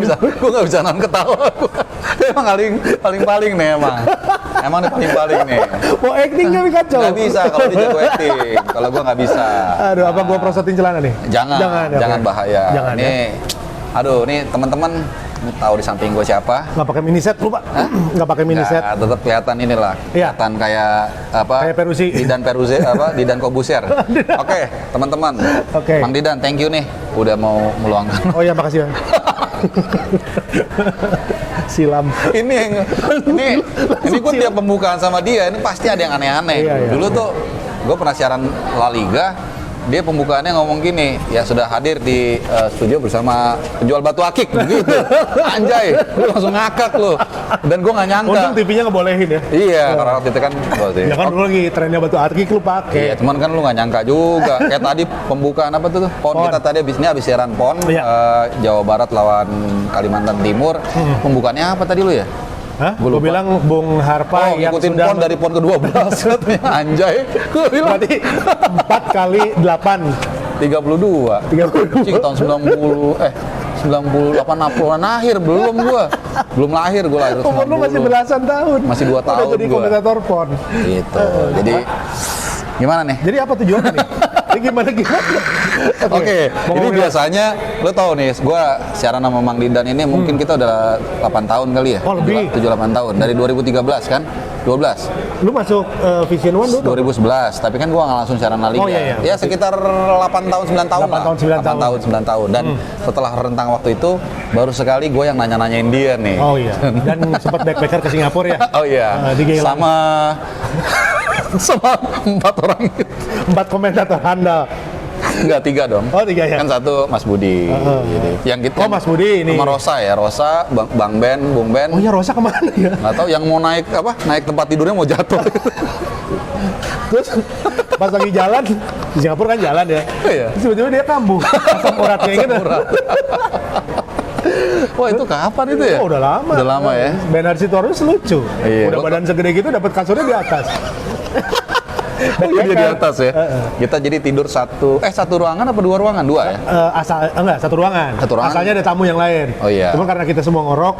gue nggak bisa nahan ketawa. Emang paling nih emang. Emang nih paling nih. Mau acting tapi kacau. Nggak bisa kalau dia jago acting. Kalau gue nggak bisa. Aduh, apa gue prosotin celana nih? Jangan bahaya. Jangan, nih, aduh, nih teman-teman tahu di samping gue siapa? Nggak pakai mini set, lupa. Nggak pakai mini set. Tetap kelihatan inilah. Iya. Kelihatan kayak apa? Kayak Perusi. Didan Perusi apa? Didan Kobusier. Oke, teman-teman. Oke. Bang Didan, thank you nih udah mau meluangkan. Oh iya, makasih Bang. Silam. ini gue tiap pembukaan sama dia ini pasti ada yang aneh-aneh. Iya. Dulu tuh gue pernah siaran La Liga, dia pembukaannya ngomong gini, ya sudah hadir di studio bersama penjual batu akik gitu. Anjay, lu langsung ngakak lu. Dan gue nggak nyangka. Untung TV-nya ngebolehin ya. Iya, karena waktu itu kan Ya kan dulu lagi trennya batu akik lu pakai. Iya, cuman kan lu nggak nyangka juga. Kayak tadi pembukaan apa tuh? PON. Kita tadi habis siaran PON, Iya. Jawa Barat lawan Kalimantan Timur. Pembukaannya apa tadi lu ya? Hah? Gue bilang Bung Harpa yang ikutin sudah PON dari PON ke-12 katanya. Anjay. Gue bilang berarti 4 kali 8 32. Cing tahun 98 60-an akhir belum lahir gue lahir 90. Umur lu masih belasan tahun. Masih 2 tahun udah jadi gua. komentator PON. Gitu. Jadi gimana nih? Jadi apa tujuannya nih? Ini gimana? Oke, ini biasanya lo tau nih, gue siaran sama Mang Didan ini mungkin kita udah 8 tahun kali ya? Oh, lebih. 7-8 tahun, dari 2013 kan? 12? Lu masuk Vision One dulu? 2011, tapi kan gue nggak langsung siaran La Liga. Oh, iya. Ya sekitar 8 tahun, 9 tahun 8 tahun, 9 tahun. 8 tahun, 9 tahun. Dan setelah rentang waktu itu, baru sekali gue yang nanya-nanyain dia nih. Oh iya, dan sempat backpacker ke Singapura ya? Oh iya, Di Geylang. sama 4 orang itu. 4 komentator handal. Enggak, 3 dong. Oh, 3 ya? Kan satu Mas Budi. Gitu. Yang gitu. Oh, Mas Budi ini. Sama Rosa ya, Rosa, Bang Ben, Bung Ben. Oh iya, Rosa kemana ya? Nggak tahu yang mau naik tempat tidurnya mau jatuh. Terus pas lagi jalan, di Singapura kan jalan ya? Iya. Terus tiba-tiba dia kambuh. Asam uratnya gitu. Wah, itu kapan itu ya? Oh, udah lama. Udah lama ya. Bernard Sitorus lucu. Iya. Udah badan segede gitu dapat kasurnya di atas. Oh iya, dia di atas ya. Kita jadi tidur satu ruangan apa 2 ruangan? 2 ya? Enggak, satu ruangan. Asalnya ada tamu yang lain. Oh iya. Cuma karena kita semua ngorok,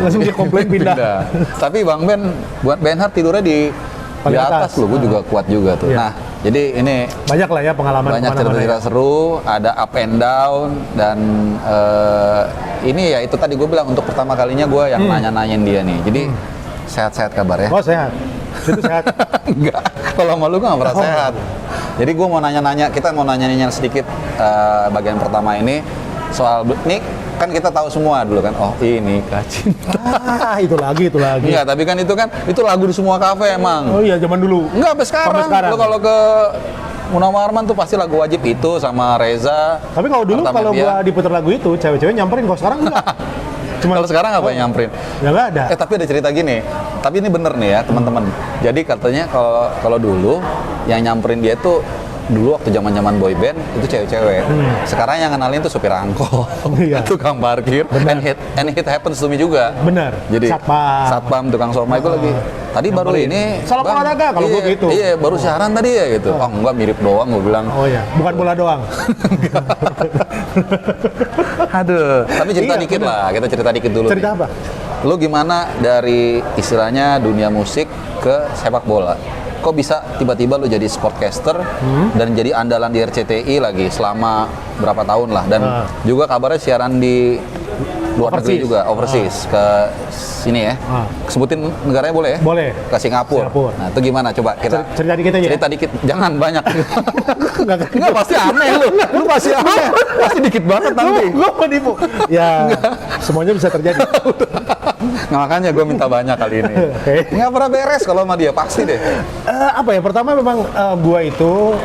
langsung dia komplain pindah. Tapi Bang Ben, buat Benhard tidurnya di Paling atas atas. loh, gue juga kuat juga tuh. Iya. Nah, jadi ini Banyak lah ya pengalaman banyak kemana-mana cerita-cerita ya. seru, ada up and down, dan ini ya itu tadi gue bilang untuk pertama kalinya gue yang nanya-nanyain dia nih. Jadi sehat-sehat kabar ya? Oh sehat, itu sehat. Enggak, kalau sama lu gue nggak pernah sehat. Jadi gue mau nanya-nanya, kita mau nanya-nanya sedikit bagian pertama ini soal nih kan kita tahu semua dulu kan, oh ini Kacin. Itu lagi. Enggak, tapi kan itu lagu di semua kafe emang. Oh iya, zaman dulu. Enggak, sampai sekarang. Lu kalau ke Munawwarman tuh pasti lagu wajib itu sama Reza. Tapi kalau dulu kalau gua diputar lagu itu, cewek-cewek nyamperin. Kalau sekarang enggak. Kalau sekarang apa yang nyamperin? Ya nggak ada. Tapi ada cerita gini. Tapi ini bener nih ya teman-teman. Jadi katanya kalau dulu yang nyamperin dia tuh dulu waktu zaman boy band itu cewek-cewek. Sekarang yang kenalin tuh supir angkot, Iya. tukang parkir, and it happens to me juga. Bener. Jadi satpam, tukang somai gue lagi. Tadi baru ini. Salam olahraga kalau gue gitu. Iya, baru siaran tadi ya gitu. Oh enggak, mirip doang gue bilang. Oh iya, bukan bola doang. Aduh. Tapi cerita Iya, dikit bener. lah. Kita cerita dikit dulu. Cerita nih. apa? Lu gimana dari istilahnya dunia musik ke sepak bola? Kok bisa tiba-tiba lu jadi sportcaster dan jadi andalan di RCTI lagi selama berapa tahun lah, dan juga kabarnya siaran di luar negeri juga, overseas ke sini ya. Sebutin negaranya boleh ya? Boleh. Ke Singapura. Nah, itu gimana coba kita Cerita dikit aja. cerita dikit, jangan banyak. Enggak, Pasti aneh lu pasti aneh, pasti dikit banget nanti. Lu menipu. Ya, semuanya bisa terjadi. Nah, makanya gue minta banyak kali ini. Oke. Nggak pernah beres kalau sama dia, pasti deh. Apa ya? Pertama memang gua itu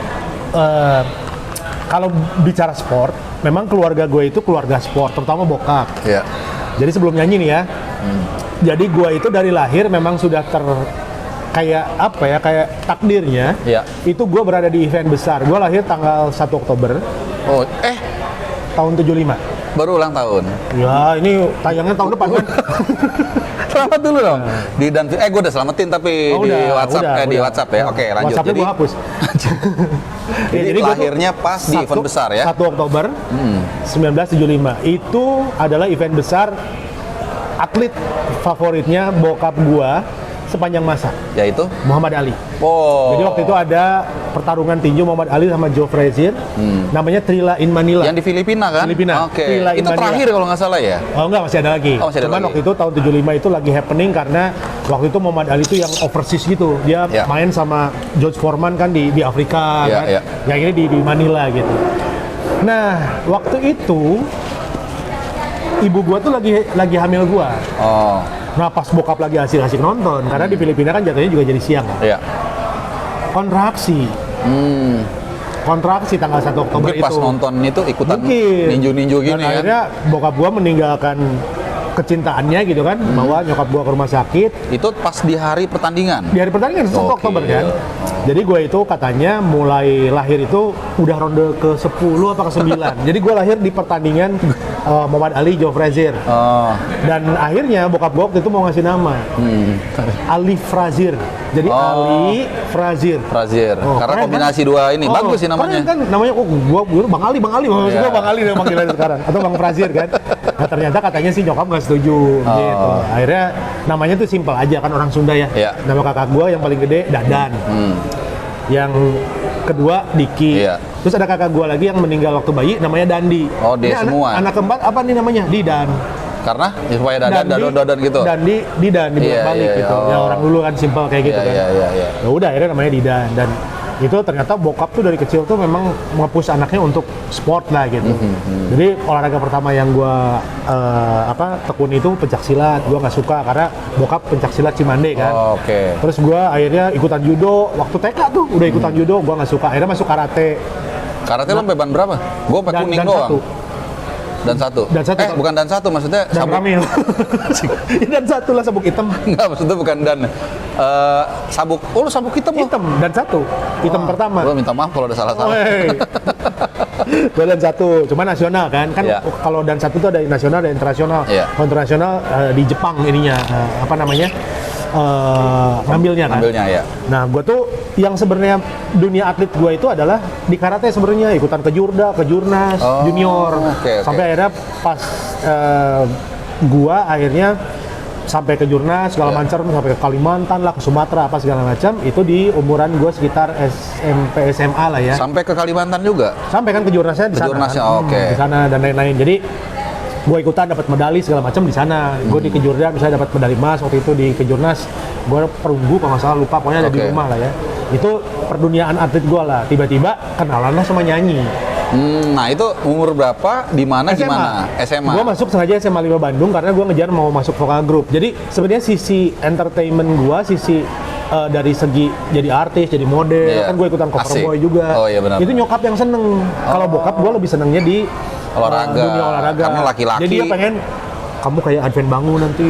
kalau bicara sport, memang keluarga gue itu keluarga sport, terutama bokap. Iya. Jadi sebelum nyanyi nih ya. Jadi gua itu dari lahir memang sudah kayak apa ya, kayak takdirnya. Iya. Itu gua berada di event besar. Gua lahir tanggal 1 Oktober Oh, tahun 75. baru ulang tahun. Ya, ini tayangnya tahun depan kan. Selamat dulu dong. Di dan gue udah selamatin tapi di WhatsApp di WhatsApp ya. Oke, lanjut. WhatsApp-nya gue hapus. Jadi lahirnya pas di event besar ya. 1 Oktober 1975. Itu adalah event besar atlet favoritnya bokap gua sepanjang masa, Yaitu Muhammad Ali. Oh. Jadi waktu itu ada pertarungan tinju Muhammad Ali sama Joe Frazier, namanya Trilla in Manila. Yang di Filipina kan? Filipina. Oke. Trilla in Itu Manila. terakhir kalau nggak salah ya. Oh enggak, masih ada lagi. Oh, masih ada Cuman lagi. waktu itu tahun 75 itu lagi happening karena waktu itu Muhammad Ali itu yang overseas gitu. Dia Ya. main sama George Foreman kan di Afrika Ya, kan. ya. Yang ini di Manila gitu. Nah, waktu itu ibu gua tuh lagi hamil gua. Oh. Nah, pas bokap lagi asik-asik nonton karena di Filipina kan jatuhnya juga jadi siang. Iya. Kontraksi. Kontraksi tanggal 1 Oktober Mungkin pas itu. nonton itu ikutan Mungkin. ninju-ninju Dan gini kan. akhirnya bokap gua meninggalkan kecintaannya gitu kan, bawa nyokap gua ke rumah sakit Itu pas di hari pertandingan. di hari pertandingan 1 Oke. Oktober kan. Jadi gue itu katanya mulai lahir itu udah ronde ke 10 apa ke 9. Jadi gue lahir di pertandingan Muhammad Ali, Joe Frazier. Oh. Dan akhirnya bokap gue waktu itu mau ngasih nama Ali Frazier. Jadi Oh. Ali Frazier. Frazier. Oh, Karena keren, kombinasi kan? dua ini bagus sih namanya. Keren kan namanya kok gua Bang Ali maksud Iya. gua Bang Ali udah panggilannya sekarang atau Bang Frazier kan. Nah, ternyata katanya sih nyokap nggak setuju gitu. Akhirnya namanya tuh simpel aja kan orang Sunda ya. Iya. Nama kakak gua yang paling gede Dadan. Yang kedua Diki. Iya. Terus ada kakak gua lagi yang meninggal waktu bayi namanya Dandi. Oh, dia Ini semua. Anak keempat apa nih namanya? Didan. Karena ya, supaya dadan gitu. Dandi, Didan Iya, balik iya, gitu. oh. Ya orang dulu kan simpel kayak gitu Iya, kan. iya. Ya udah akhirnya namanya Didan dan itu ternyata bokap tuh dari kecil tuh memang nge-push anaknya untuk sport lah gitu. Jadi olahraga pertama yang gua tekuni itu pencaksilat. Gua nggak suka karena bokap pencaksilat Cimande kan. Oh, oke. Terus gua akhirnya ikutan judo. Waktu TK tuh udah ikutan judo, gua nggak suka. Akhirnya masuk karate. Karate lo sampai ban berapa? Gue sampai kuning Dan doang. satu. Dan satu. Dan satu. Bukan dan satu, maksudnya Dan sabuk. Ramil. Dan satu lah sabuk hitam. Enggak, maksudnya bukan dan sabuk. Oh, lu sabuk hitam lo? Hitam dan satu. Hitam pertama. Gue minta maaf kalau ada salah-salah. Wey. Gue dan satu, cuma nasional kan Iya. kalau dan satu tuh ada nasional ada internasional. Iya. Kalau internasional di Jepang ininya ngambilnya kan. Ambilnya ya. Nah, gue tuh yang sebenarnya dunia atlet gue itu adalah di karate sebenarnya ikutan ke Jurda, ke Jurnas, Oh, junior. oke. Sampai akhirnya pas gua akhirnya sampai ke Jurnas segala Ya. macam, sampai ke Kalimantan lah, ke Sumatera apa segala macam, itu di umuran gue sekitar SMP SMA lah ya. Sampai ke Kalimantan juga. Sampai kan ke Jurnasnya di Ke sana. Jurnasnya, kan. oke. Di sana dan lain-lain. Jadi gue ikutan dapat medali segala macam di sana. Gue di Kejurnas misalnya dapat medali emas waktu itu di Kejurnas. Gue perunggu kalau nggak salah lupa, pokoknya ada di Oke. rumah lah ya. Itu perduniaan atlet gue lah. Tiba-tiba kenalan lah sama nyanyi. Nah itu umur berapa? Di mana? Gimana? SMA. Gue masuk sengaja SMA 5 Bandung karena gue ngejar mau masuk vokal group. Jadi sebenarnya sisi entertainment gue, sisi dari segi jadi artis, jadi model, Iya. kan gue ikutan cover Asik. boy juga. Oh, iya benar. Itu nyokap yang seneng. Kalau bokap gue lebih senengnya di Olahraga. dunia olahraga. Karena laki-laki. Jadi dia pengen kamu kayak Advent Bangun nanti.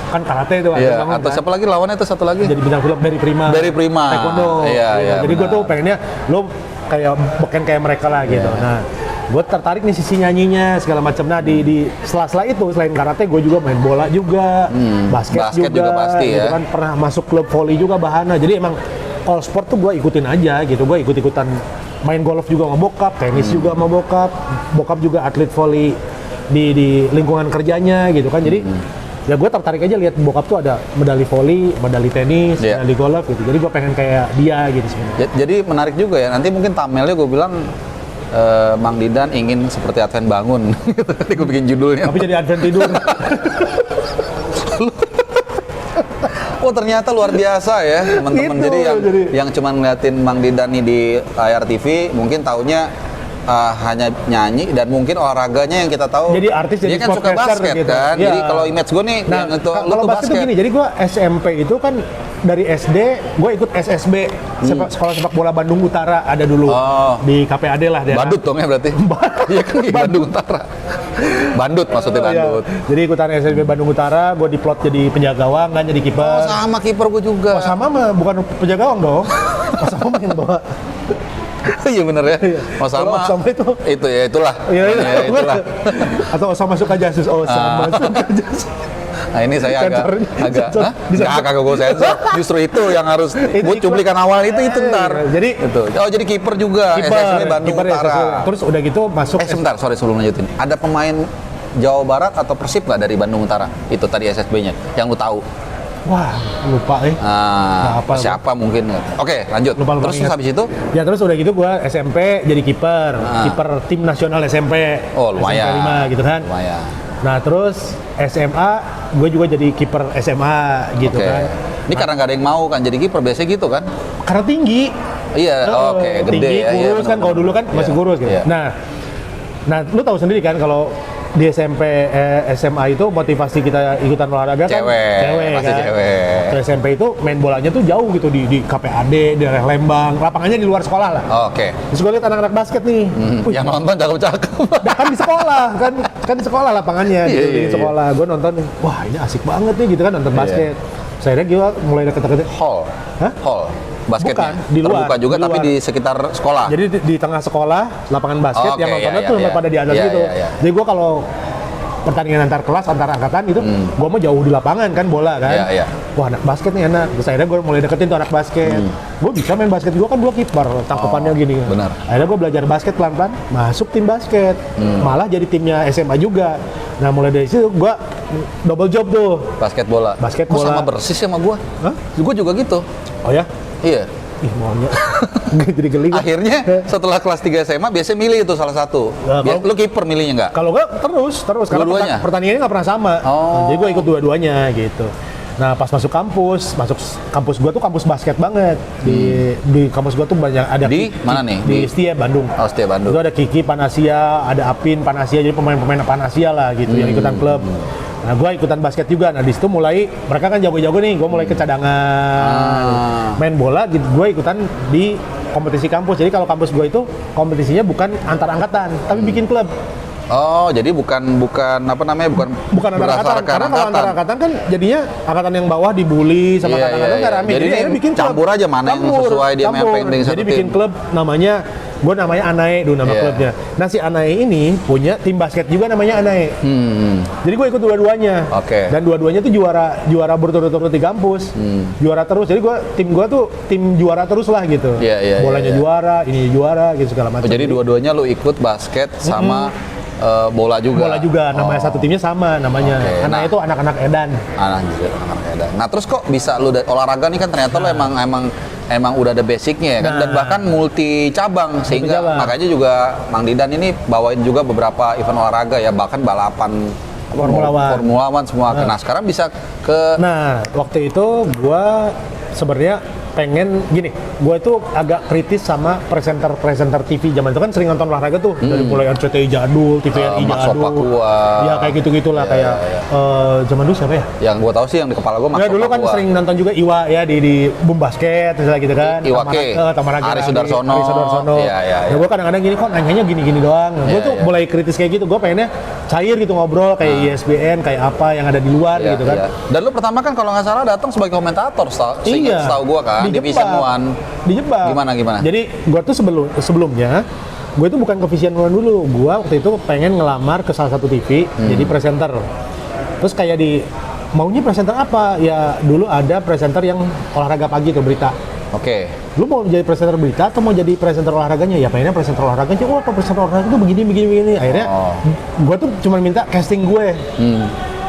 Kan karate itu Advent Iya. Bangun. Atau kan? siapa lagi lawannya itu satu lagi? Jadi bintang film Barry Prima. Barry Prima. Taekwondo. Iya, iya, Jadi gue benar. tuh pengennya lo kayak beken kayak mereka lah gitu. Iya. Nah, gue tertarik nih sisi nyanyinya segala macam. Nah di sela-sela itu selain karate gue juga main bola juga, basket juga pasti gitu ya. kan, pernah masuk klub volley juga Bahana. Jadi emang all sport tuh gue ikutin aja gitu. Gue ikut-ikutan main golf juga sama bokap, tenis juga sama bokap. Bokap juga atlet volley di lingkungan kerjanya gitu kan. Jadi ya gue tertarik aja lihat bokap tuh ada medali volley, medali tenis, Iya. medali golf gitu. Jadi gue pengen kayak dia gitu sebenarnya. Jadi menarik juga ya. Nanti mungkin thumbnailnya gue bilang Mang Didan ingin seperti Advent Bangun. Nanti gue bikin judulnya. Tapi jadi advent tidur. Oh ternyata luar biasa ya teman-teman. Gitu, Jadi jadi. yang cuma ngeliatin Mang Didan nih di layar TV mungkin taunya hanya nyanyi dan mungkin olahraganya yang kita tahu. Jadi artis, jadi dia kan suka sportcaster basket gitu. kan. Iya. Jadi kalau image gue nih Nah, yang itu lu kalau tuh basket tuh gini, jadi gue SMP itu kan dari SD, gue ikut SSB, Sekolah Sepak Bola Bandung Utara ada dulu Oh. di KPAD lah daerah. Badut dong ya berarti. Iya kan di Bandung Utara. Bandut maksudnya Oh, iya. Bandut. Jadi ikutan SSB Bandung Utara, gue diplot jadi penjaga gawang kan, jadi Oh kiper. sama kiper gue juga. Oh, sama mah bukan penjaga gawang dong. Oh, sama yang bawa. Iya bener ya. Oh Kalau sama. Osama itu. Itu ya itulah. Iya, Ya, itulah. Atau Osama suka jasus, Osama suka jasus. Nah ini saya agak Sensor. kagak gue sensor. Justru itu yang harus buat cuplikan awal itu ntar. Jadi itu. Oh jadi kiper juga. SSB Bandung kiper Utara. SSB. Terus udah gitu masuk Sebentar, sorry sebelum lanjutin. Ada pemain Jawa Barat atau Persib nggak dari Bandung Utara? Itu tadi SSB-nya yang lu tahu. Wah, lupa Ah, Nggak apa, siapa mungkin? Oke, lanjut. Lupa Terus ingat. habis itu? Ya terus udah gitu gua SMP jadi kiper, kiper tim nasional SMP. Oh, lumayan. SMP 5 gitu kan. Lumayan. Nah, terus SMA gue juga jadi kiper SMA gitu Oke. kan. Ini karena nggak ada yang mau kan jadi kiper biasanya gitu kan? Karena tinggi. Iya, oke, gede tinggi, ya. Iya, kurus kan, kalau dulu kan masih Iya, kurus gitu. iya. Nah, lu tahu sendiri kan kalau di SMP, SMA itu motivasi kita ikutan olahraga kan Cewek, pasti kan. cewek. Waktu SMP itu main bolanya tuh jauh gitu di KPAD, di daerah Lembang, lapangannya di luar sekolah lah. Oke. Terus gue liat anak-anak basket nih, Wih, Yang nonton cakep-cakep. Dah kan di sekolah kan di sekolah lapangannya Iya, gitu, iya, di sekolah. Gue nonton, wah ini asik banget nih gitu kan nonton Iya. basket. Saya gue mulai deket-deket. Hall. Hah? Hall. Basketnya. Bukan, di luar, Terbuka juga di tapi luar. di sekitar sekolah. Jadi di tengah sekolah lapangan basket Oke, yang nontonnya iya, tuh iya. pada di atas Iya, gitu. iya, iya. Jadi gue kalau pertandingan antar kelas, antar angkatan itu, gue mau jauh di lapangan kan bola kan. Iya, iya. Wah anak basket nih enak. Terus akhirnya gue mulai deketin tuh anak basket. Gue bisa main basket juga kan gue kiper, tangkapannya gini. benar. Akhirnya gue belajar basket pelan-pelan, masuk tim basket. Malah jadi timnya SMA juga. Nah mulai dari situ gue double job tuh. Basket bola. Basket Kok bola. sama persis sama gua. Hah? Gua juga gitu. Oh ya? Iya. Ih maunya. Jadi geli. gua. Akhirnya setelah kelas 3 SMA biasanya milih itu salah satu. Nah, kalau- Lu kiper milihnya nggak? Kalau gue terus karena Dua-duanya? pertandingannya nggak pernah sama. Oh. Jadi gue ikut dua-duanya gitu. Nah pas masuk kampus gue tuh kampus basket banget. Di kampus gue tuh banyak ada Di mana nih? Di Di- Setia Bandung. Oh, Setia Bandung. Itu ada Kiki Panasia, ada Apin Panasia, jadi pemain-pemain Panasia lah gitu yang ikutan klub. Nah gue ikutan basket juga. Nah di situ mulai mereka kan jago-jago nih, gue mulai ke cadangan. Main bola gitu, gue ikutan di kompetisi kampus. Jadi kalau kampus gue itu kompetisinya bukan antar angkatan, tapi bikin klub. Oh, jadi bukan apa namanya? Bukan Bukan antar angkatan, berdasarkan karena kalau antar angkatan kan jadinya angkatan yang bawah dibully sama Iya, angkatan iya, nggak iya. rame. Jadi akhirnya bikin klub. campur aja mana yang sesuai dia yang penting satu Jadi bikin tim. klub namanya, gue namanya Anae dulu nama Iya. klubnya. Nah si Anae ini punya tim basket juga namanya Anae. Jadi gue ikut dua-duanya. Oke. Dan dua-duanya tuh juara berturut-turut di kampus. Juara terus. Jadi tim gue tuh tim juara terus lah gitu. Iya, iya, Bolanya iya, iya. juara, ini juara gitu segala Oh, macam. jadi dua-duanya lu ikut basket sama bola juga. bola juga. Namanya satu timnya sama namanya. Oke, Anae nah. itu anak-anak Edan. Anjir, anak edan. Nah, terus kok bisa lu olahraga nih kan ternyata lu emang udah ada basicnya ya kan, dan Nah. bahkan multi cabang sehingga cabang. makanya juga Mang Didan ini bawain juga beberapa event olahraga ya, bahkan balapan Formula One semua. Nah, sekarang bisa ke Nah, waktu itu gua sebenarnya pengen gini, gue itu agak kritis sama presenter TV zaman itu kan sering nonton olahraga tuh dari mulai RCTI jadul, TVRI Max jadul, Sopakua. ya kayak gitu-gitulah Iya, kayak iya, zaman dulu siapa ya? yang gua tahu sih yang di kepala gua Ya dulu kan sering nonton juga Iwa ya di Boom Basket misalnya gitu kan. Iwa K. Tamaraga Ari Sudarsono. Iya, iya, Nah, iya. gue kadang-kadang gini kok nanyanya gini-gini doang. Gue Iya, tuh iya. mulai kritis kayak gitu. Gue pengennya cair gitu ngobrol kayak ISBN, kayak apa yang ada di luar Iya, gitu kan. iya. Dan lu pertama kan kalau nggak salah datang sebagai komentator, setahu gua kan, di Vision One. Dijebak. Gimana? Jadi gua tuh sebelumnya gue itu bukan ke Vision One dulu. Gua waktu itu pengen ngelamar ke salah satu TV jadi presenter. Terus kayak maunya presenter apa? Ya dulu ada presenter yang olahraga pagi tuh berita. Oke. Lu mau jadi presenter berita atau mau jadi presenter olahraganya? Ya pengennya presenter olahraganya. Oh, apa presenter olahraga itu begini. Akhirnya gua tuh cuma minta casting gue.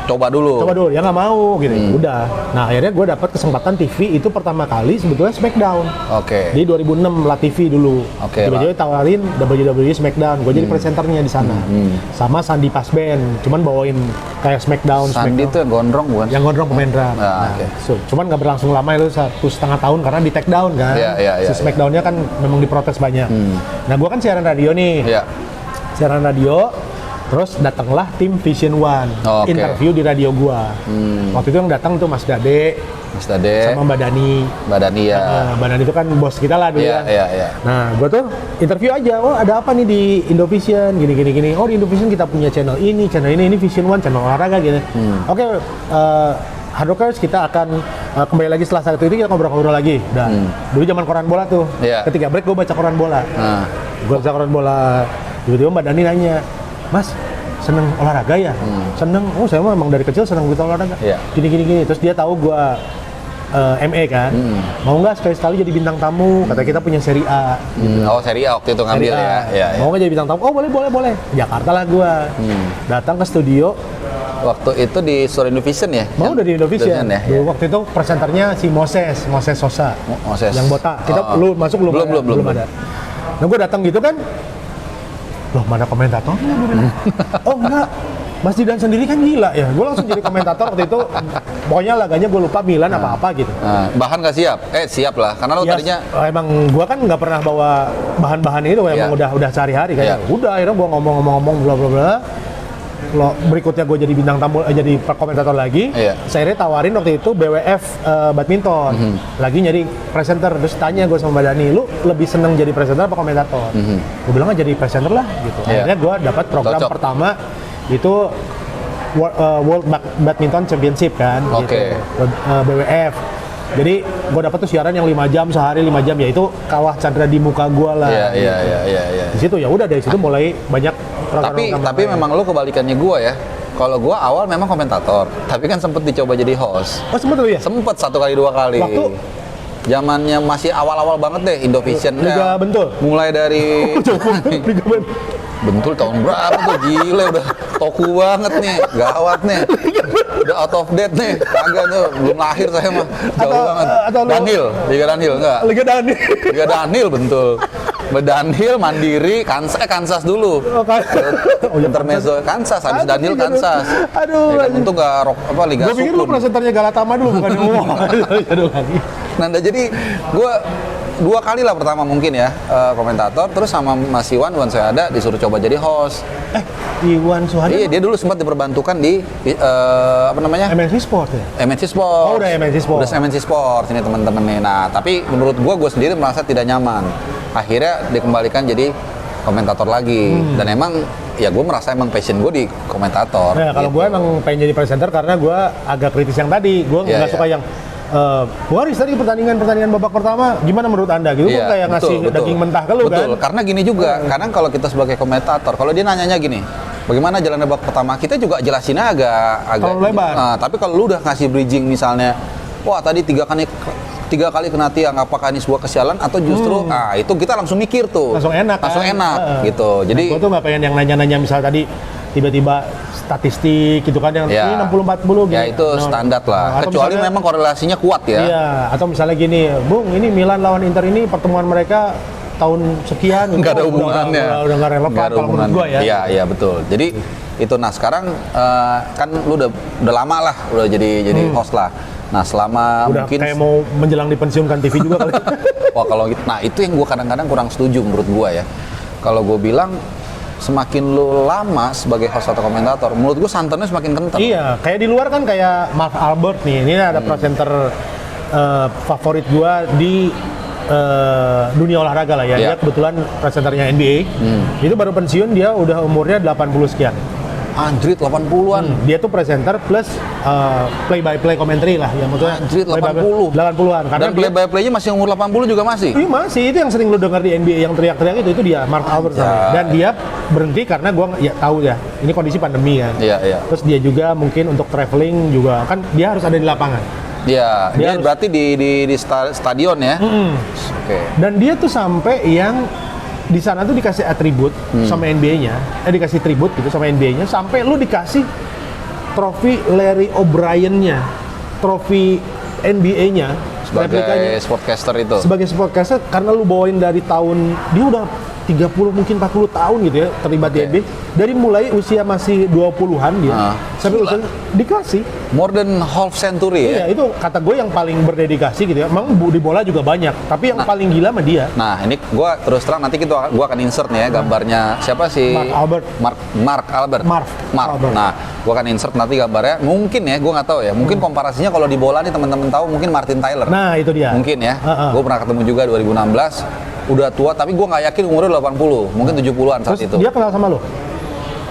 Coba dulu. Ya nggak mau gitu. Udah. Nah akhirnya gue dapat kesempatan TV itu pertama kali sebetulnya Smackdown. Oke. Di 2006 La TV dulu. Oke, Tiba-tiba tawarin WWE Smackdown. Gue jadi presenternya di sana. Sama Sandy Pasben. Cuman bawain kayak Smackdown. Sandi Smackdown. tuh yang gondrong bukan? Yang gondrong pemain drum. Ah, oke. Cuman nggak berlangsung lama itu 1,5 tahun karena di take down kan. Iya, Si Smackdown-nya kan memang diprotes banyak. Nah gue kan siaran radio nih. Iya. Siaran radio. Terus datanglah tim Vision One, Oke. interview di radio gua. Waktu itu yang datang tuh Mas Dade Mas Dade, sama Mbak Dani. Mbak Dani ya. Mbak Dani itu kan bos kita lah dulu Iya, ya. iya. Nah, gua tuh interview aja. Oh, ada apa nih di Indovision? Gini. Oh, di Indovision kita punya channel ini Vision One, channel olahraga gitu. Oke, Hardrockers kita akan kembali lagi setelah satu itu kita ngobrol-ngobrol lagi. Dan dulu zaman koran bola tuh. Iya. Ketika break gua baca koran bola. Nah, Gue baca koran bola. Tiba-tiba Mbak Dani nanya, Mas, seneng olahraga ya? Seneng, oh saya mah emang dari kecil seneng gitu olahraga. Iya. Gini. Terus dia tahu gue ME kan, mau nggak sekali-sekali jadi bintang tamu? Kata kita punya seri A. Oh, seri A waktu itu ngambil Seri A. ya. Iya, iya. Mau nggak jadi bintang tamu? Oh boleh. Jakarta lah gue. Datang ke studio. Waktu itu di Story Indovision ya? Mau dari Indovision. Ya? Dulu waktu itu presenternya si Moses Sosa. Moses. Yang botak. Kita lu masuk belum ada. Nah gue datang gitu kan, loh mana komentatornya? Gue bilang, oh enggak, Mas Didan sendiri kan gila ya. Gue langsung jadi komentator waktu itu. Pokoknya laganya gue lupa Milan apa gitu. Bahan nggak siap? Siap lah, karena lo Ya, tadinya emang gue kan nggak pernah bawa bahan-bahan itu, emang udah sehari-hari kan. Udah akhirnya gue ngomong bla bla bla. Lo berikutnya gue jadi bintang tamu, jadi komentator lagi. Saya akhirnya tawarin waktu itu BWF badminton, lagi nyari presenter. Terus tanya gue sama Mbak Dani, lu lebih seneng jadi presenter apa komentator? Gue bilang jadi presenter lah gitu. Akhirnya gue dapat program pertama itu World Badminton Championship kan, gitu. BWF. Jadi gue dapat tuh siaran yang 5 jam sehari 5 jam, ya itu kalah Chandra di muka gue lah. Iya. Di situ ya udah dari situ mulai banyak tapi memang lo kebalikannya gue ya. Kalau gue awal memang komentator, tapi kan sempet dicoba jadi host. Oh sempet tuh ya? Sempet 1 kali 2 kali. Waktu zamannya masih awal-awal banget deh Indovision. Liga Bentul. Mulai dari Liga Bentul tahun berapa tuh? Gila udah toku banget nih, gawat nih. Udah out of date nih. Kagak tuh, belum lahir saya mah. Jauh banget. Liga Danil enggak? Liga Danil Bentul. Danil, Mandiri, Kansas dulu. Intermezzo Kansas, habis Danil Kansas. Aduh. Ya kan untung enggak Liga Sukun. Gue pikir lu presenternya Galatama dulu bukan Nah, jadi gue 2 kali lah pertama mungkin ya komentator, terus sama Mas Iwan saya ada disuruh coba jadi host. Iwan Suhadi? Iya, dia dulu sempat diperbantukan di apa namanya? MNC Sport ya? MNC Sport. Oh, udah MNC Sport. Udah MNC Sport ini teman-teman nih. Nah, tapi menurut gue sendiri merasa tidak nyaman. Akhirnya dikembalikan jadi komentator lagi. Dan emang ya gue merasa emang passion gue di komentator. Nah, kalau gue emang pengen jadi presenter karena gue agak kritis yang tadi. Gue nggak suka yang Waris tadi pertandingan babak pertama gimana menurut Anda gitu? Gue kayak ngasih daging mentah ke lu kan? Betul, karena gini juga, kadang kalau kita sebagai komentator, kalau dia nanyanya gini, bagaimana jalan babak pertama, kita juga jelasinnya agak lebar. Nah, tapi kalau lu udah ngasih bridging misalnya, wah tadi 3 kali kena tiang, apakah ini sebuah kesialan atau justru, itu kita langsung mikir tuh. Langsung enak gitu. Jadi gue tuh nggak pengen yang nanya-nanya misal tadi tiba-tiba statistik gitu kan yang ini 60-40 gitu. Ya itu standar lah. Kecuali misalnya, memang korelasinya kuat ya. Iya, atau misalnya gini, Bung, ini Milan lawan Inter ini pertemuan mereka tahun sekian. Nggak ada hubungannya. Udah nggak relevan kalau menurut gue ya. Iya betul. Jadi itu, nah sekarang kan lu udah lama lah, udah jadi host lah. Nah selama udah mungkin kayak mau menjelang dipensiunkan TV juga kali. Wah kalau gitu, nah itu yang gue kadang-kadang kurang setuju menurut gue ya. Kalau gue bilang semakin lu lama sebagai host atau komentator, menurut gue santannya semakin kental. Iya, kayak di luar kan kayak Mark Albert nih, ini ada presenter favorit gue di dunia olahraga lah ya. Dia kebetulan presenternya NBA. Itu baru pensiun, dia udah umurnya 80 sekian. Anjrit 80-an. Dia tuh presenter plus play by play commentary lah, ya maksudnya. Anjrit 80-an. Dan play by play-nya masih umur 80 juga masih. Iya masih, itu yang sering lu dengar di NBA yang teriak-teriak itu dia Mark Albert. Dan dia berhenti karena gua ya tahu ya, ini kondisi pandemi kan. Iya. Terus dia juga mungkin untuk traveling juga kan dia harus ada di lapangan. Iya, dia berarti di stadion ya. Oke. Dan dia tuh sampai yang di sana tuh dikasih atribut sama NBA-nya, dikasih tribut gitu sama NBA-nya, sampai lu dikasih trofi Larry O'Brien-nya, trofi NBA-nya, sebagai sportcaster itu. Sebagai sportcaster karena lu bawain dari tahun dia udah 30 mungkin 40 tahun gitu ya terlibat di NBA. Dari mulai usia masih 20-an dia sampai usia dikasih more than half century ya. Iya, itu kata gue yang paling berdedikasi gitu ya. Emang di bola juga banyak, tapi yang paling gila mah dia. Nah, ini gue terus terang nanti gue akan insert nih ya gambarnya siapa sih? Mark Albert. Nah, gue akan insert nanti gambarnya. Mungkin ya, gue nggak tahu ya. Mungkin komparasinya kalau di bola nih teman-teman tahu mungkin Martin Tyler. Nah, itu dia. Mungkin ya. Gue pernah ketemu juga 2016. Udah tua, tapi gue nggak yakin umurnya 80, mungkin 70-an saat itu. Dia kenal sama lo?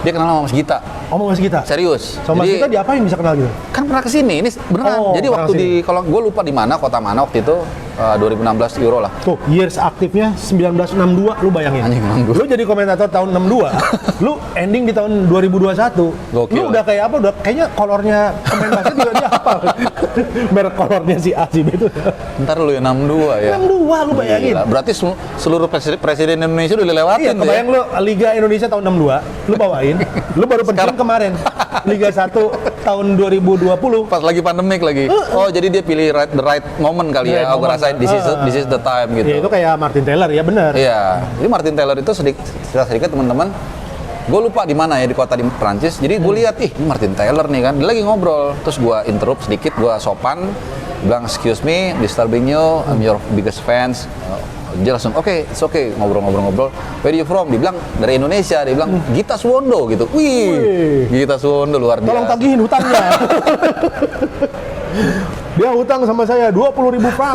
Dia kenal sama Mas Gita. Oh, Mas Gita? Serius. Sama Mas Gita diapain bisa kenal gitu? Kan pernah kesini, ini beneran. Jadi waktu kalau gue lupa di mana, kota mana waktu itu, 2016 Euro lah. Tuh, years aktifnya 1962, lu bayangin. Anjing, 62. Lu jadi komentator tahun 62, lu ending di tahun 2021. Gokil. Lu udah kayak apa? Udah kayaknya kolornya pemain basket juga dia apa? Merek kolornya si A si B itu. Ntar lu ya 62 ya. 62 lu bayangin. Gila, berarti seluruh presiden Indonesia udah dilewatin Iya, tuh kebayang lu Liga Indonesia tahun 62, lu bawain. Lu baru pensiun kemarin. Liga 1 tahun 2020. Pas lagi pandemik lagi. Oh, jadi dia pilih the right moment kali Right ya. Aku moment. rasain this is the time gitu. Ya itu kayak Martin Taylor ya benar. Iya. Jadi Martin Taylor itu sedikit teman-teman. Gue lupa di mana ya, di kota di Prancis. Jadi gue lihat, ini Martin Taylor nih kan. Dia lagi ngobrol. Terus gue interrupt sedikit, gue sopan, bilang excuse me, disturbing you, I'm your biggest fans. Dia langsung it's okay, ngobrol-ngobrol. Where you from? Dia bilang dari Indonesia. Dia bilang Gita Suwondo gitu. Wih, Gita Suwondo luar biasa. Tolong tagihin hutangnya. Dia hutang sama saya 20.000 franc.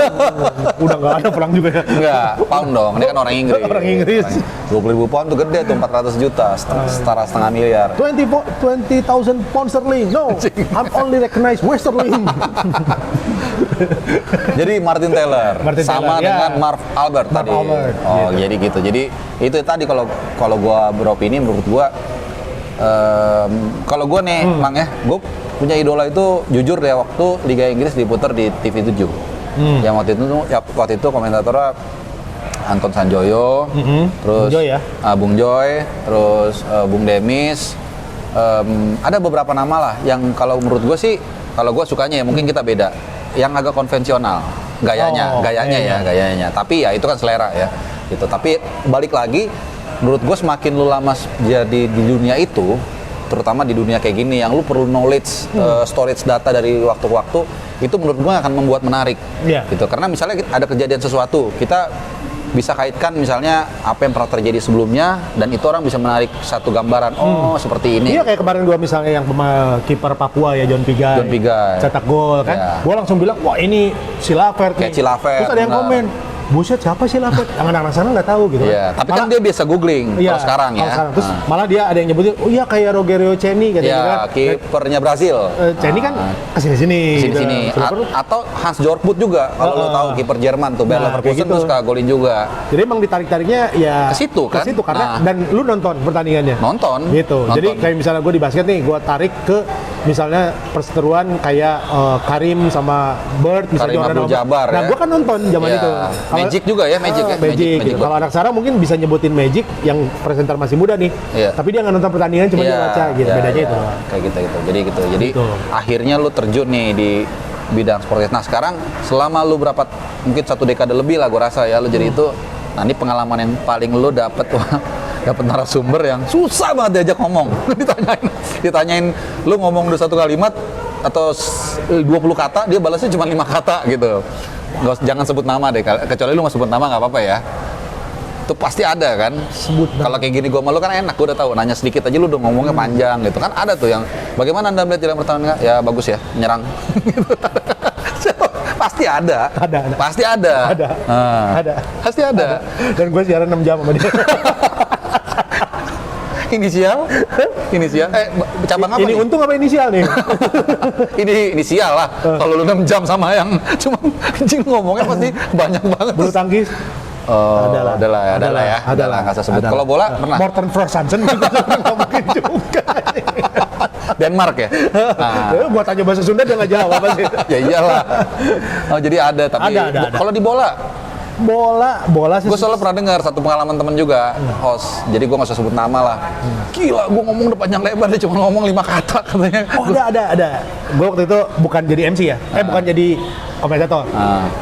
Udah nggak ada franc juga ya. Enggak, pound dong. Ini kan orang Inggris. Orang Inggris. 20.000 pound tuh gede tuh, 400 juta, setara setengah miliar. 20,000 pound sterling. No, I'm only recognize Westerling. Jadi Martin Taylor sama Taylor, dengan ya. Marv Albert Marv tadi. Albert, Oh, gitu. jadi gitu. Jadi itu tadi kalau gua beropini menurut gua kalau gua nih, Mang ya, gua punya idola itu jujur deh waktu Liga Inggris diputar di TV 7. Yang waktu itu komentatornya Anton Sanjoyo, terus Bung Joy ya? Bung Joy, terus Bung Demis. Ada beberapa nama lah yang kalau menurut gue sih, kalau gue sukanya ya mungkin kita beda, yang agak konvensional gayanya, gayanya. Tapi ya itu kan selera ya, gitu. Tapi balik lagi, menurut gue semakin lu lama jadi di dunia itu, terutama di dunia kayak gini, yang lu perlu knowledge, storage data dari waktu ke waktu, itu menurut gue akan membuat menarik, Iya. gitu. Karena misalnya ada kejadian sesuatu, kita bisa kaitkan misalnya apa yang pernah terjadi sebelumnya, dan itu orang bisa menarik satu gambaran. Oh, seperti ini. Iya, kayak kemarin gua misalnya yang kiper Papua ya, John Pigai. Cetak gol kan. Ya. Gua langsung bilang, wah ini Chilavert nih. Kayak Chilavert, Terus ada yang benar. komen, buset siapa Chilavert? Yang anak-anak sana nggak tahu gitu Iya, kan. tapi kan dia biasa googling Iya, kalau sekarang ya. kalau sekarang. Terus malah dia ada yang nyebutin, oh iya kayak Rogerio Ceni katanya Ya, kan. kipernya Brazil. Ceni kan kesini-sini. Sini-sini. gitu. Chilavert, Atau Hans Jorput juga, kalau lo tahu kiper Jerman tuh, Bayer Nah, Leverkusen kayak gitu. terus golin juga. jadi emang ditarik-tariknya ya Ke situ kan? Ke situ karena Nah. dan lu nonton pertandingannya. Nonton. Gitu. Nonton. Jadi kayak misalnya gue di basket nih, gue tarik ke misalnya perseteruan kayak Karim sama Bird, misalnya Karim Jordan sama- Abdul-Jabbar, Nah, ya. gue kan nonton zaman Ya. itu. Magic juga ya, Magic ya? Magic. Magic Gitu. Kalau anak sekarang mungkin bisa nyebutin Magic yang presenter masih muda nih. Iya. Tapi dia nggak nonton pertandingan, cuma dia baca gitu. Bedanya itu. Kayak gitu. Jadi gitu. Jadi Gitu. akhirnya lu terjun nih di bidang sportif. Nah, sekarang selama lu berapa, mungkin 1 dekade lebih lah gua rasa ya lu jadi itu. Nah, ini pengalaman yang paling lu dapet dapat narasumber yang susah banget diajak ngomong. ditanyain lu ngomong udah 1 kalimat atau 20 kata, dia balasnya cuma 5 kata gitu. Jangan sebut nama deh, kecuali lu nggak sebut nama nggak apa-apa ya. Itu pasti ada kan. Sebut nama. Kalau kayak gini gua malu kan enak, gua udah tahu, nanya sedikit aja lu udah ngomongnya panjang gitu kan. Ada tuh yang bagaimana Anda melihat jalan pertahanan? Ya bagus ya, menyerang. Pasti ada. Ada. Pasti ada. Ada. Ada. Pasti ada. Dan gue siaran 6 jam sama dia. Inisial? Cabang apa Ini nih? untung apa inisial nih? Ini inisial lah. Kalau lu 6 jam sama yang cuma anjing ngomongnya pasti banyak banget. Bulu tangkis. Oh, Adalah. adalah ya. Adalah. Nggak usah sebut. Adalah. Kalau bola pernah? Morten Froshansen juga nggak mungkin juga. Denmark ya? Nah, Gua tanya bahasa Sunda dia nggak jawab pasti. ya iyalah. Oh, jadi ada, tapi Ada. kalau di bola, Bola sih. gue soalnya pernah dengar satu pengalaman temen juga, host. Jadi gue nggak usah sebut nama lah. Gila, gue ngomong udah panjang lebar, dia cuma ngomong 5 kata katanya. Oh, ada. Gue waktu itu bukan jadi MC ya. Bukan jadi komentator.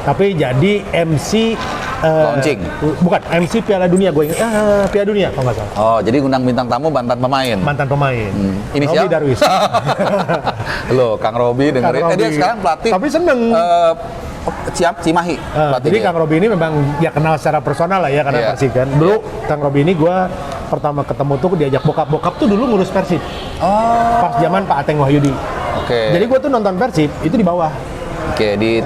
Tapi jadi MC Launching. Bukan, MC Piala Dunia gue ingat. Piala Dunia kalau nggak salah. Oh, jadi undang bintang tamu mantan pemain. Mantan pemain. Inisial? Robi Darwis. Loh, Kang Robi dengerin. Kang Dia Robi. sekarang pelatih. Tapi seneng. Cimahi. pelatih Jadi dia. Kang Robi ini memang ya kenal secara personal lah ya karena Iya. Persib kan. Dulu Kang Robi ini gue pertama ketemu tuh diajak bokap tuh dulu ngurus Persib. Oh, Pas zaman Pak Ateng Wahyudi. oke. Jadi gue tuh nonton Persib itu di bawah. Oke, di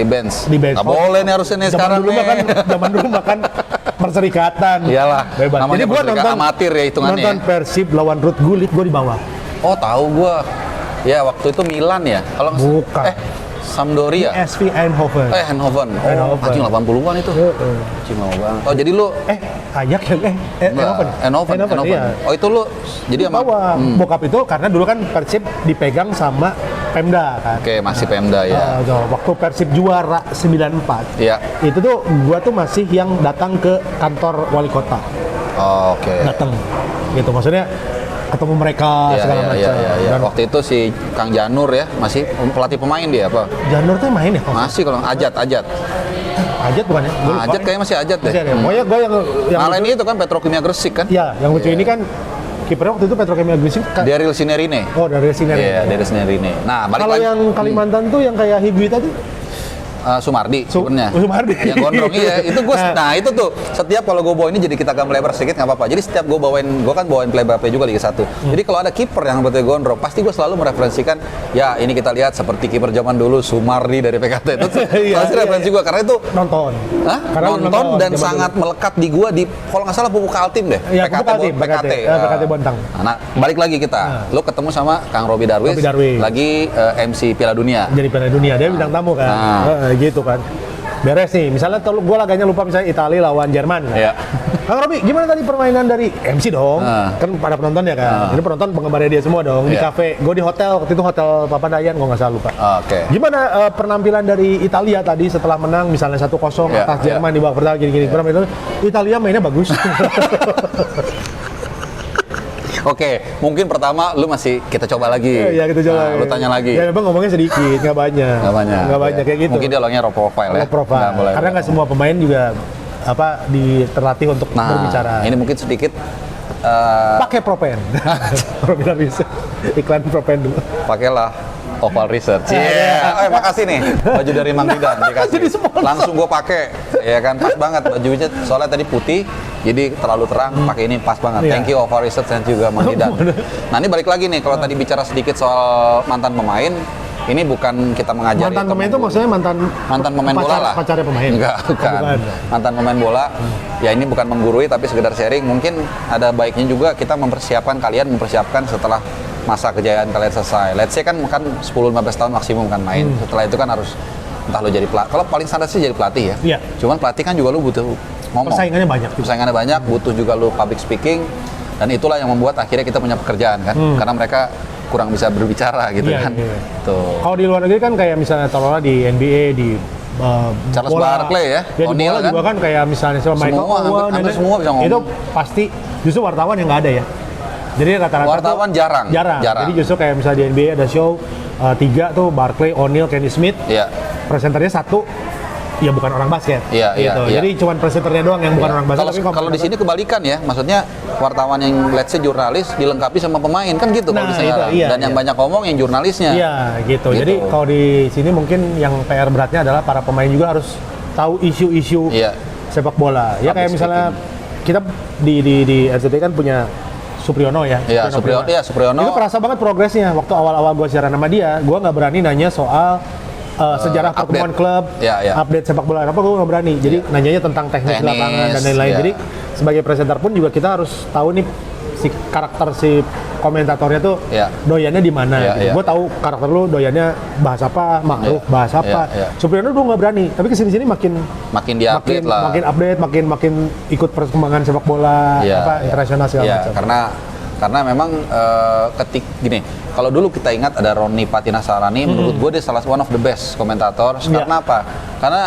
bench. Di bench. Nggak boleh nih harusnya nih sekarang nih. Zaman dulu makan perserikatan. Iyalah, Bebas. namanya Jadi gua perserikatan nonton amatir ya hitungannya Nonton ya. Persib lawan Ruth Gullit gue di bawah. Oh, tahu gua. Ya, waktu itu Milan ya. Kalau nggak- Bukan. Sampdoria. SV Eindhoven. Eindhoven. Oh, Eindhoven. anjing 80-an itu. Anjing lama banget. Oh, jadi lu Ajax enggak, Eindhoven. Eindhoven. Iya. Oh, itu lu jadi sama bokap itu karena dulu kan Persib dipegang sama Pemda kan. Oke, masih Pemda ya. Waktu Persib juara 94. Iya. Itu tuh gua tuh masih yang datang ke kantor wali kota. Oh, oke. Datang. Gitu maksudnya ketemu mereka segala macam. Iya. Dan waktu itu si Kang Janur ya, masih pelatih pemain dia apa? Janur tuh main ya? Masih kalau Ajat. Ajat bukan ya? Gua lupa. Ajat kayaknya masih Ajat deh. Pokoknya gue yang Ngalahin itu kan Petrokimia Gresik kan? Iya, yang lucu ini kan kipernya waktu itu Petrokimia Gresik. Daryl Sinerine. Oh, dari Sinerine. Iya, Daryl Sinerine. Nah, balik kalau lagi. yang Kalimantan tuh yang kayak Higuita tuh Sumardi sebenarnya. Sumardi. Yang gondrong iya. Itu gue nah itu tuh setiap kalau gue bawa ini jadi kita agak melebar sedikit nggak apa-apa. Jadi setiap gue kan bawain play-by-play juga Liga 1. Jadi kalau ada kiper yang berarti gondrong, pasti gue selalu mereferensikan ya ini kita lihat seperti kiper zaman dulu Sumardi dari PKT. Itu pasti referensi gue karena itu nonton. Hah? Karena nonton dan sangat melekat di gue di kalau nggak salah Pupuk Kaltim deh. Iya, PKT. PKT Bontang. Nah, balik lagi kita. Lo ketemu sama Kang Robi Darwis. Lagi MC Piala Dunia. Jadi Piala Dunia dia bintang tamu kan. Gitu kan. Beres nih, misalnya gue laganya lupa misalnya Italia lawan Jerman. Iya. Kang Robi, gimana tadi permainan dari MC dong? Kan pada penonton ya kan? Ini penonton penggemarnya dia semua dong, di kafe. Gue di hotel, waktu itu Hotel Papandayan, gue nggak salah lupa. Oke. Gimana penampilan dari Italia tadi setelah menang misalnya 1-0 atas Jerman di babak pertama gini-gini. Italia mainnya bagus. Oke, mungkin pertama lu masih kita coba lagi. Iya, kita coba. Lu tanya lagi. Ya memang ngomongnya sedikit, nggak banyak. Nggak banyak kayak gitu. Mungkin dia orangnya low profile ya. Low profile. Karena nggak semua pemain juga terlatih untuk berbicara. Ini mungkin sedikit pakai propen. Bila bisa iklan propen dulu. Pakailah Oval Research. Iya. Makasih nih. Baju dari Mang Didan dikasih. Langsung gue pakai. Ya kan pas banget bajunya soalnya tadi putih jadi terlalu terang, pakai ini pas banget. Thank you Oval Research dan juga Mang Didan. Nah, ini balik lagi nih kalau tadi bicara sedikit soal mantan pemain. Ini bukan kita mengajari. Mantan pemain itu maksudnya mantan pemain bola lah. Pacarnya pemain. Enggak, bukan. Mantan pemain bola. Ya ini bukan menggurui tapi sekedar sharing. Mungkin ada baiknya juga kita kalian mempersiapkan setelah masa kejayaan kalian selesai. Let's say kan 10-15 tahun maksimum kan main. Setelah itu kan harus entah lo jadi pelatih. Kalau paling standar sih jadi pelatih ya. Iya. Cuman pelatih kan juga lo butuh ngomong. Persaingannya banyak, butuh juga lo public speaking. Dan itulah yang membuat akhirnya kita punya pekerjaan kan. Karena mereka kurang bisa berbicara gitu kan. Tuh. Kalau di luar negeri kan kayak misalnya taruhlah di NBA, di Charles bola, Barkley ya, di bola juga kan kayak misalnya sama Michael Owen, hampir semua bisa ngomong. Itu pasti justru wartawan yang nggak ada ya. Jadi rata-rata wartawan jarang. Jadi justru kayak misalnya di NBA ada show 3 tuh Barkley, O'Neal, Kenny Smith. Iya. Presenternya 1 ya bukan orang basket. Iya. Jadi cuman presenternya doang yang bukan orang basket. Kalau di sini kebalikan ya, maksudnya wartawan yang let's say jurnalis dilengkapi sama pemain kan gitu kalau di sekarang. Dan yang banyak ngomong yang jurnalisnya. Iya, gitu. Jadi kalau di sini mungkin yang PR beratnya adalah para pemain juga harus tahu isu-isu sepak bola. Ya kayak misalnya kita di RCTI kan punya Supriyono ya. Iya, Supriyono. Itu kerasa banget progresnya. Waktu awal-awal gue siaran sama dia, gue nggak berani nanya soal sejarah pertemuan klub, update sepak bola apa gue nggak berani. Jadi nanyanya tentang teknis lapangan dan lain-lain. Jadi sebagai presenter pun juga kita harus tahu nih si karakter si komentatornya tuh doyannya di mana. Gue tahu karakter lu doyannya bahas apa, Ma'ruf bahas apa. Supriyono dulu nggak berani, tapi kesini-sini makin diupdate lah. Makin update, makin ikut perkembangan sepak bola internasional segala macam. Karena memang gini, kalau dulu kita ingat ada Roni Patinasarani, menurut gue dia salah one of the best komentator. Karena apa? Karena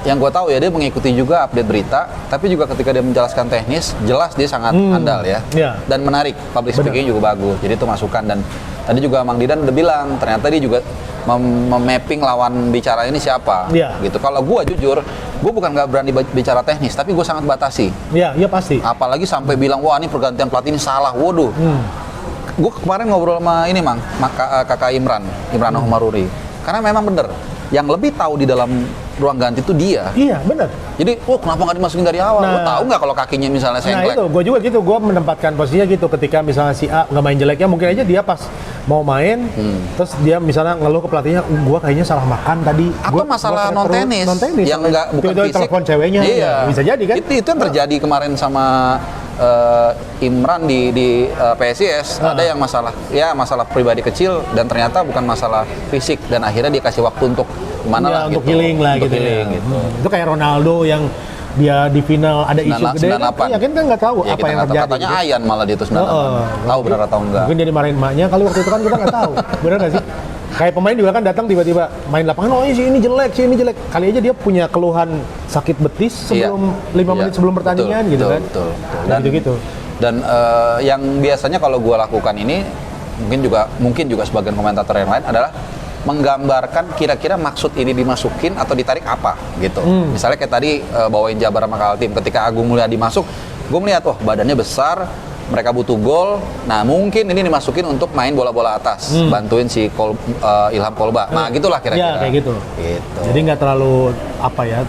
yang gue tahu ya dia mengikuti juga update berita, tapi juga ketika dia menjelaskan teknis, jelas dia sangat andal ya. Dan menarik, public speaking juga bagus. Jadi itu masukan dan tadi juga Mang Didan udah bilang ternyata dia juga memapping lawan bicara ini siapa. Gitu. Kalau gue jujur, gue bukan nggak berani bicara teknis, tapi gue sangat batasi. Iya pasti. Apalagi sampai bilang wah ini pergantian pelatih ini salah. Waduh. Gue kemarin ngobrol sama ini kakak Imran Ahmaruri. Karena memang bener, yang lebih tahu di dalam ruang ganti itu dia. Iya, benar. Jadi, kenapa nggak dimasukin dari awal? Lo tahu nggak kalau kakinya misalnya sengklek? Nah itu, gue juga gitu. Gue menempatkan posisinya gitu. Ketika misalnya si A nggak main jeleknya, mungkin aja dia pas mau main, terus dia misalnya ngeluh ke pelatihnya, gue kayaknya salah makan tadi. Atau masalah non tenis yang nggak bukan fisik. Telepon ceweknya. Iya. Bisa jadi kan? Itu yang terjadi kemarin sama Imran di PSIS ada yang masalah pribadi kecil dan ternyata bukan masalah fisik dan akhirnya dikasih waktu untuk gimana Ya, lah untuk gitu. healing lah Untuk gitu. healing Ya. gitu. Itu kayak Ronaldo yang dia di final ada isu gede, 98. ya kan kita nggak tahu Ya, apa kita yang nggak tahu. terjadi. Katanya gitu. Ayan malah di itu 98. Tahu benar atau enggak? Mungkin dia dimarahin emaknya kali waktu itu kan kita nggak tahu. Bener nggak sih? Kayak pemain juga kan datang tiba-tiba main lapangan, oh si ini jelek, si ini jelek. Kali aja dia punya keluhan sakit betis sebelum 5 menit sebelum pertandingan betul, gitu betul, kan. Betul, betul. Dan Dan gitu-gitu. Dan yang biasanya kalau gue lakukan ini mungkin juga sebagian komentator yang lain adalah menggambarkan kira-kira maksud ini dimasukin atau ditarik apa gitu. Misalnya kayak tadi bawain Jabar sama Kaltim, ketika Agung Mulyadi masuk, gue melihat wah badannya besar, mereka butuh gol. Nah mungkin ini dimasukin untuk main bola-bola atas, bantuin si Ilham Kolba. Nah gitulah kira-kira. Ya kayak gitu. Gitu. Jadi nggak terlalu apa ya?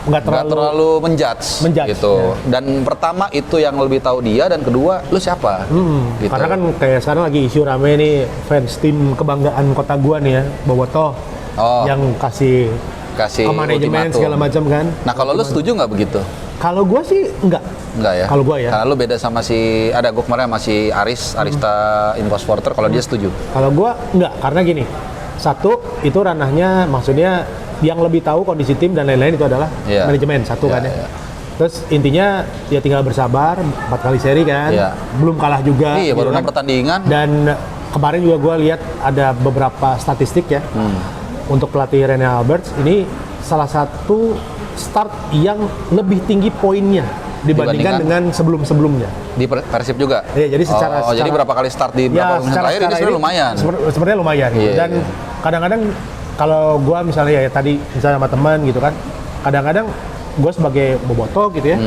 Nggak terlalu menjudge gitu. Ya. Dan pertama itu yang lebih tahu dia, dan kedua lu siapa? Gitu. Karena kan kayak sekarang lagi isu rame nih fans tim kebanggaan kota gua nih ya, Bobotoh yang kasih ke manajemen ultimatum. segala macam kan. Nah kalau lu setuju nggak begitu? Kalau gua sih enggak Ya. Kalau gua ya. Karena lu beda sama ada gue kemarin sama si Arista Infosporter. Kalau dia setuju. Kalau gua enggak, karena gini. Satu, itu ranahnya maksudnya yang lebih tahu kondisi tim dan lain-lain itu adalah manajemen satu kan ya. Terus intinya ya tinggal bersabar, 4 kali seri kan. Belum kalah juga. Iya, baru 6 kan. pertandingan. Dan kemarin juga gua lihat ada beberapa statistik ya. Untuk pelatih Rene Alberts ini salah satu start yang lebih tinggi poinnya dibandingkan dengan sebelum-sebelumnya. Di Persib juga? Iya, jadi secara jadi berapa kali start di berapa musim terakhir ini sebenarnya lumayan. Sebenarnya lumayan. Iya, Dan kadang-kadang kalau gua misalnya ya tadi misalnya sama teman gitu kan, kadang-kadang gua sebagai bobotoh gitu ya.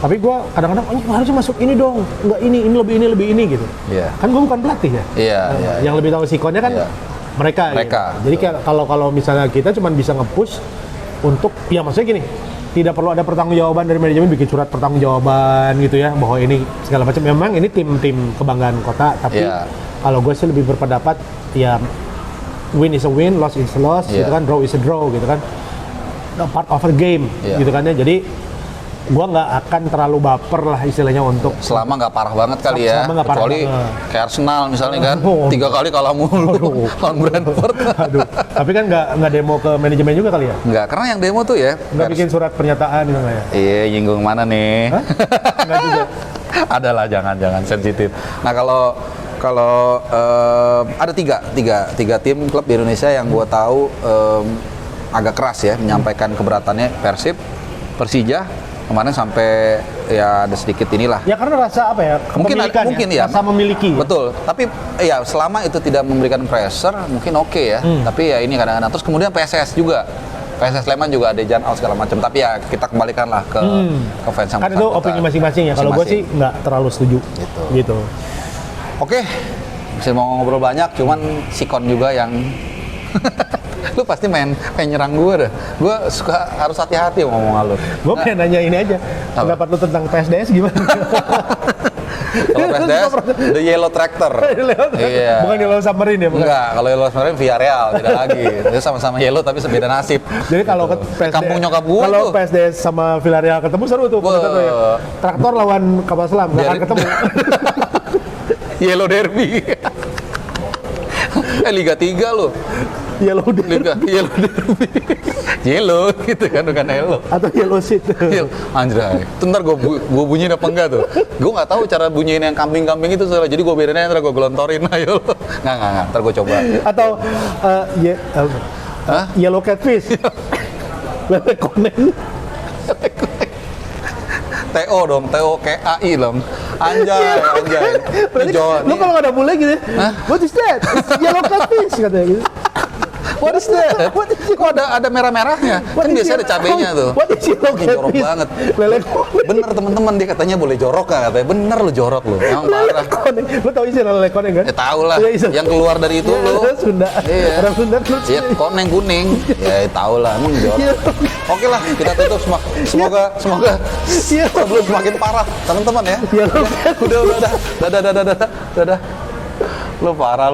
Tapi gua kadang-kadang harusnya masuk ini dong, enggak ini lebih ini gitu. Iya. Kan gua bukan pelatih ya. Iya. Yang lebih tahu sikonnya kan mereka. Gitu. Jadi kalau misalnya kita cuma bisa nge-push untuk ya maksudnya gini, tidak perlu ada pertanggungjawaban dari manajemen, bikin surat pertanggungjawaban gitu ya bahwa ini segala macam. Memang ini tim kebanggaan kota, tapi kalau gue sih lebih berpendapat ya win is a win, loss is a loss, gitu kan, draw is a draw gitu kan, part of the game gitu kan ya. Jadi gue nggak akan terlalu baper lah istilahnya untuk selama nggak parah banget kali ya, kecuali kayak Arsenal misalnya kan 3 kali kalah mulu lawan Brentford. Tapi kan nggak demo ke manajemen juga kali ya? Nggak, karena yang demo tuh ya nggak bikin surat pernyataan gitu nggak ya? Iya, nyinggung mana nih? Nggak juga. Adalah, jangan sensitif. Nah kalau ada tiga tim klub di Indonesia yang gua tahu agak keras ya menyampaikan keberatannya. Persib, Persija kemarin sampai ya ada sedikit inilah. Ya karena rasa apa ya? Mungkin ya. Rasa memiliki. Betul. Tapi ya selama itu tidak memberikan pressure mungkin oke ya. Tapi ya ini kadang-kadang terus kemudian PSS juga. PSS Sleman juga ada Jan out segala macam. Tapi ya kita kembalikanlah ke fans yang kan itu opini masing-masing ya. Kalau gue sih nggak terlalu setuju. Gitu. Oke. Bisa mau ngobrol banyak, cuman sikon juga yang lu pasti main nyerang gue dah. Gue suka harus hati-hati ngomong sama lu. Gue pengen nanya ini aja. Pendapat lu tentang PSDS gimana? Kalau PSDS, the Yellow Tractor. Iya. Bukan Yellow Submarine ya? Bukan? Enggak, kalau Yellow Submarine Villarreal, tidak lagi. Itu sama-sama Yellow tapi beda nasib. Jadi kalau gitu. PSDS, Kampung nyokap gue kalau tuh. PSDS sama Villarreal ketemu seru tuh. Ya. Traktor lawan kapal selam, nggak akan ketemu. Yellow Derby. Liga 3 loh. Yellow Derby. Yellow Derby. Yellow gitu kan, bukan Yellow. Atau Yellow Seat. Anjay, itu ntar gue bunyiin apa enggak tuh? Gue nggak tahu cara bunyiin yang kambing-kambing itu soalnya. Jadi gue bedain aja, ntar gue gelontorin ayo. Nggak, ntar gue coba. Atau Yellow Catfish. Lele koneng. TO dong, TO kayak AI dong. Anjay. Lu kalau nggak ada bule gitu, what is that? It's yellow catfish katanya gitu. What is that? Kok ada merah-merahnya? Kan biasanya ada cabenya tuh. What is yellow catfish? Jorok banget. Lele koneng. Bener teman-teman, dia katanya boleh jorok kan katanya. Bener lu jorok lu. Emang parah. Koneng. Lu tahu istilah lele koneng kan? Ya tahu lah. Yang keluar dari itu lu. Sunda. Iya. Orang Sunda tuh. Iya, koneng kuning. Ya tahu lah, emang jorok. Oke lah, kita tutup semoga sebelum semakin parah teman-teman ya. Udah. Lu parah.